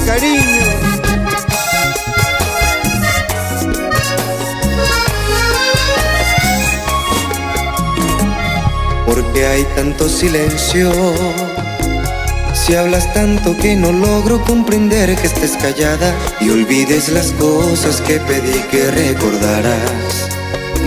cariño. ¿Por qué hay tanto silencio? Si hablas tanto que no logro comprender que estés callada y olvides las cosas que pedí que recordaras.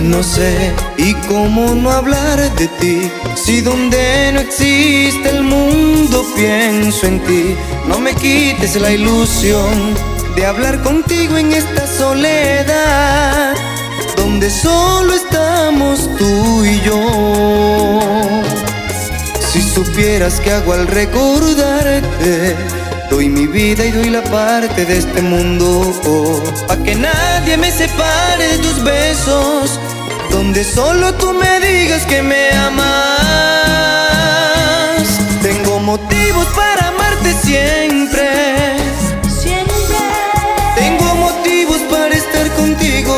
No sé, ¿y cómo no hablar de ti? Si donde no existe el mundo pienso en ti. No me quites la ilusión de hablar contigo en esta soledad, donde solo estamos tú y yo. Si supieras qué hago al recordarte, doy mi vida y doy la parte de este mundo, pa' que nadie me separe de tus besos, donde solo tú me digas que me amas. Tengo motivos para amarte siempre, siempre. Tengo motivos para estar contigo,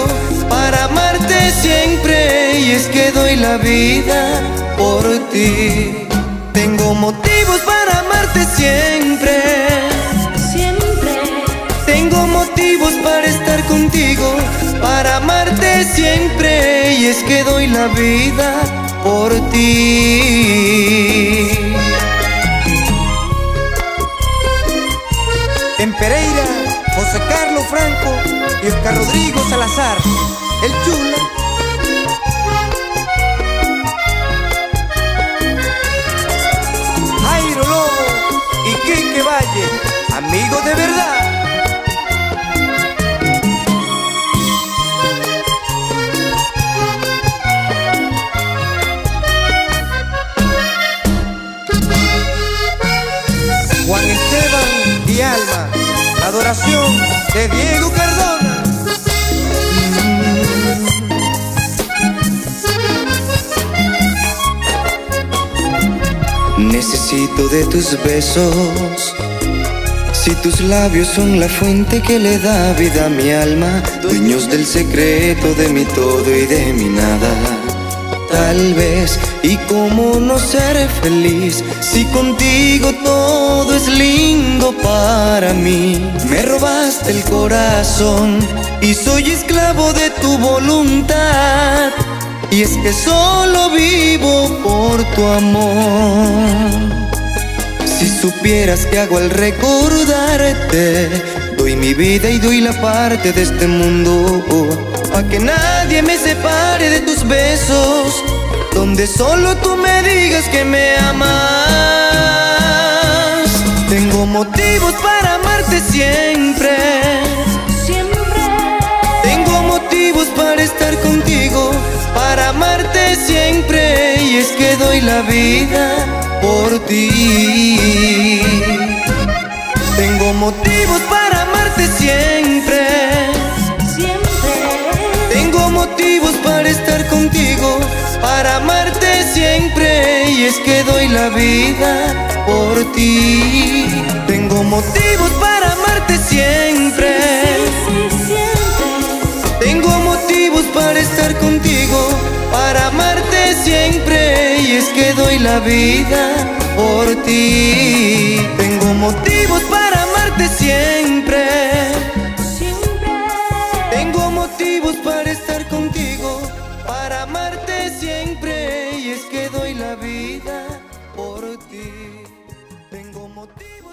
para amarte siempre, y es que doy la vida por ti. Tengo motivos para amarte siempre, siempre. Tengo motivos para estar contigo, para amarte siempre, y es que doy la vida por ti. En Pereira, José Carlos Franco y Oscar Rodrigo Salazar, el Chula. Jairo Lobo y Quique Valle, amigos de verdad. Juan Esteban y Alma, adoración de Diego Cardona. Necesito de tus besos, si tus labios son la fuente que le da vida a mi alma, dueños del secreto de mi todo y de mi nada. Tal vez, y cómo no ser feliz si contigo todo es lindo para mí. Me robaste el corazón y soy esclavo de tu voluntad, y es que solo vivo por tu amor. Si supieras qué hago al recordarte, doy mi vida y doy la parte de este mundo, pa' que nadie me separe de tus besos, donde solo tú me digas que me amas. Tengo motivos para amarte siempre, siempre. Tengo motivos para estar contigo, para amarte siempre, y es que doy la vida por ti. Tengo motivos para amarte siempre, siempre. Tengo motivos para estar contigo, para amarte siempre, y es que doy la vida por ti. Tengo motivos para amarte siempre, tengo motivos para estar contigo, para amarte siempre, y es que doy la vida por ti. Tengo motivos para amarte siempre, siempre. Tengo motivos para estar contigo, para amarte siempre, y es que doy la vida por ti. Tengo motivos.